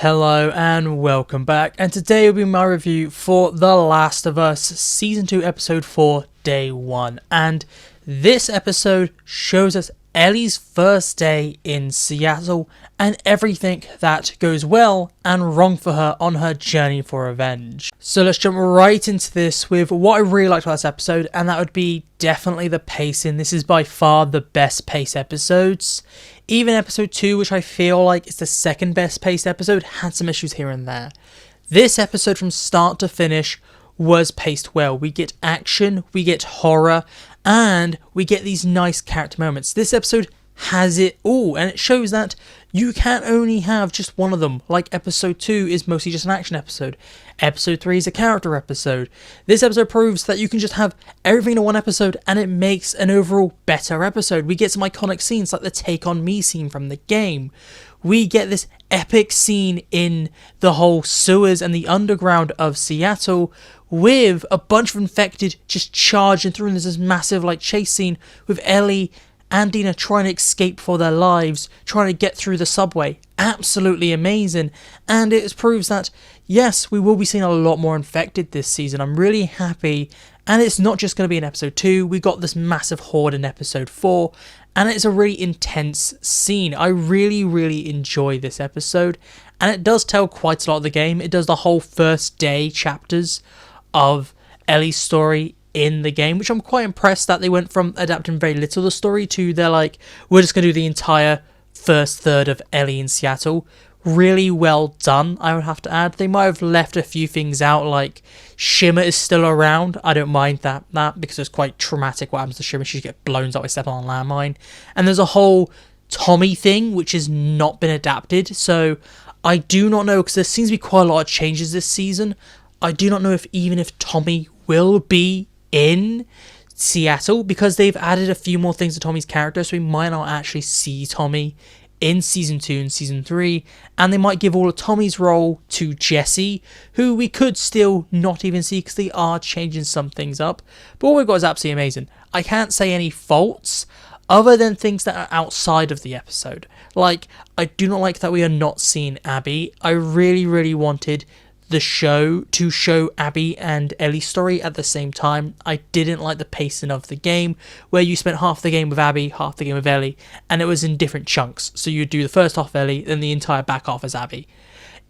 Hello and welcome back, and today will be my review for The Last of Us Season 2 Episode 4 Day 1, and this episode shows us Ellie's first day in Seattle and everything that goes well and wrong for her on her journey for revenge. So let's jump right into this with what I really liked about this episode, and that would be definitely the pacing. This is by far the best paced episodes. Even episode 2, which I feel like is the second best paced episode, had some issues here and there. This episode from start to finish was paced well. We get action, we get horror, and we get these nice character moments. This episode has it all, and it shows that you can't only have just one of them. Like episode 2 is mostly just an action episode. Episode 3 is a character episode. This episode proves that you can just have everything in one episode and it makes an overall better episode. We get some iconic scenes like the Take On Me scene from the game. We get this epic scene in the whole sewers and the underground of Seattle with a bunch of infected just charging through, and there's this massive chase scene with Ellie and Dina trying to escape for their lives, trying to get through the subway. Absolutely amazing. And it proves that, yes, we will be seeing a lot more infected this season. I'm really happy. And it's not just going to be in episode 2. We got this massive horde in episode 4. And it's a really intense scene. I really enjoy this episode. And it does tell quite a lot of the game. It does the whole first day chapters of Ellie's story in the game, which I'm quite impressed that they went from adapting very little of the story to they're like, we're just going to do the entire first third of Ellie in Seattle. Really well done, I would have to add. They might have left a few things out, like Shimmer is still around. I don't mind that because it's quite traumatic what happens to Shimmer. She gets blown out by stepping on a landmine. And there's a whole Tommy thing which has not been adapted, so I do not know, because there seems to be quite a lot of changes this season. I do not know if Tommy will be in Seattle, because they've added a few more things to Tommy's character, so we might not actually see Tommy in Season 2 and Season 3, and they might give all of Tommy's role to Jesse, who we could still not even see because they are changing some things up. But what we've got is absolutely amazing. I can't say any faults other than things that are outside of the episode. Like, I do not like that we are not seeing Abby. I really wanted the show to show Abby and Ellie's story at the same time. I didn't like the pacing of the game, where you spent half the game with Abby, half the game with Ellie, and it was in different chunks. So you'd do the first half Ellie, then the entire back half as Abby.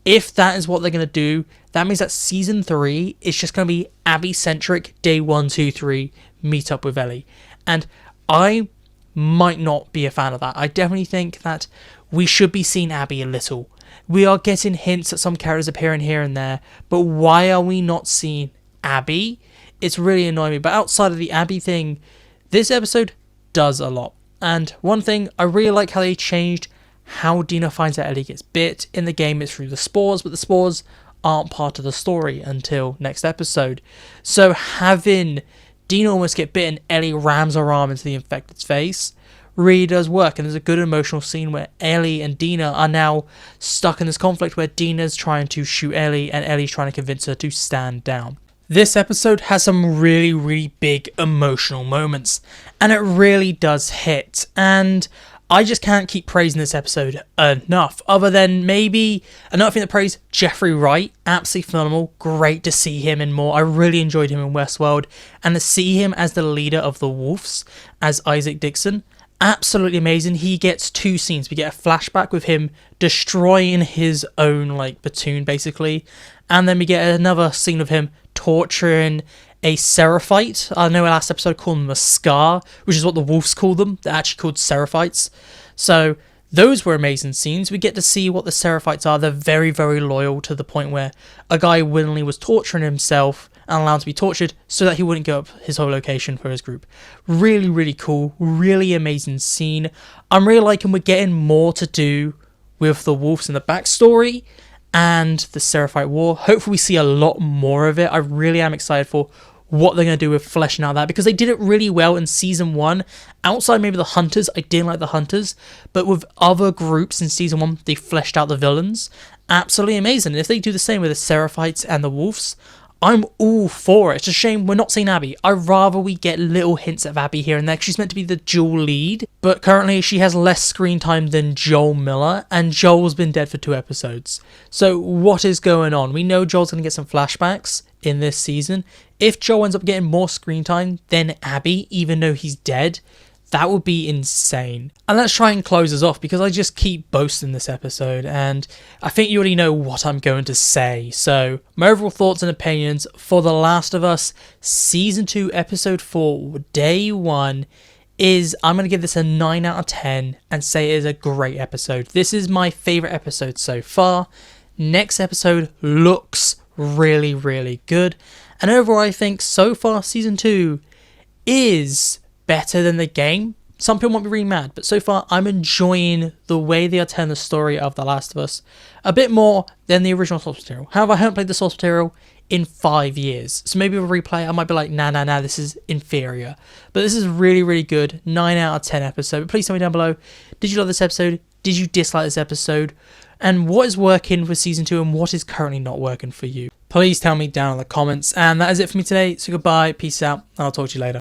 If that is what they're going to do, that means that Season 3 is just going to be Abby-centric, day 1, 2, 3, meet up with Ellie. And I might not be a fan of that. I definitely think that we should be seeing Abby a little. We are getting hints at some characters appearing here and there, but why are we not seeing Abby? It's really annoying me. But outside of the Abby thing, this episode does a lot. And one thing, I really like how they changed how Dina finds out Ellie gets bit. In the game, it's through the spores, but the spores aren't part of the story until next episode. So having Dina almost get bitten, Ellie rams her arm into the infected's face, really does work. And there's a good emotional scene where Ellie and Dina are now stuck in this conflict where Dina's trying to shoot Ellie and Ellie's trying to convince her to stand down. This episode has some really big emotional moments, and it really does hit. And I just can't keep praising this episode enough, other than maybe another thing to praise: Jeffrey Wright, absolutely phenomenal. Great to see him in more. I really enjoyed him in Westworld, and to see him as the leader of the Wolves as Isaac Dixon, absolutely amazing. He gets 2 scenes. We get a flashback with him destroying his own platoon basically, and then we get another scene of him torturing a Sarafite. I know last episode I called them a Scar, which is what the wolves call them. They're actually called Sarafites. So those were amazing scenes. We get to see what the Sarafites are. They're very loyal, to the point where a guy willingly was torturing himself and allowed to be tortured so that he wouldn't go up his whole location for his group. Really cool, really amazing scene. I'm really liking we're getting more to do with the wolves in the backstory and the Sarafite war. Hopefully we see a lot more of it. I really am excited for what they're going to do with fleshing out that, because they did it really well in Season 1. Outside maybe the Hunters, I didn't like the Hunters, but with other groups in Season 1, they fleshed out the villains. Absolutely amazing. And if they do the same with the Seraphites and the Wolves, I'm all for it. It's a shame we're not seeing Abby. I'd rather we get little hints of Abby here and there. She's meant to be the dual lead, but currently she has less screen time than Joel Miller, and Joel's been dead for 2 episodes. So what is going on? We know Joel's going to get some flashbacks in this season. If Joel ends up getting more screen time than Abby, even though he's dead, that would be insane. And let's try and close us off, because I just keep boasting this episode and I think you already know what I'm going to say. So my overall thoughts and opinions for The Last of Us Season 2 Episode 4 Day 1 is, I'm going to give this a 9 out of 10 and say it is a great episode. This is my favourite episode so far. Next episode looks really, really good. And overall I think so far Season 2 is better than the game. Some people might be really mad, but so far I'm enjoying the way they are telling the story of The Last of Us a bit more than the original source material. However, I haven't played the source material in 5 years, so maybe with a replay I might be like, nah, this is inferior. But this is really, really good. 9 out of 10 episode. But please tell me down below, did you love this episode? Did you dislike this episode? And what is working for Season 2 and what is currently not working for you? Please tell me down in the comments. And that is it for me today. So goodbye, peace out, and I'll talk to you later.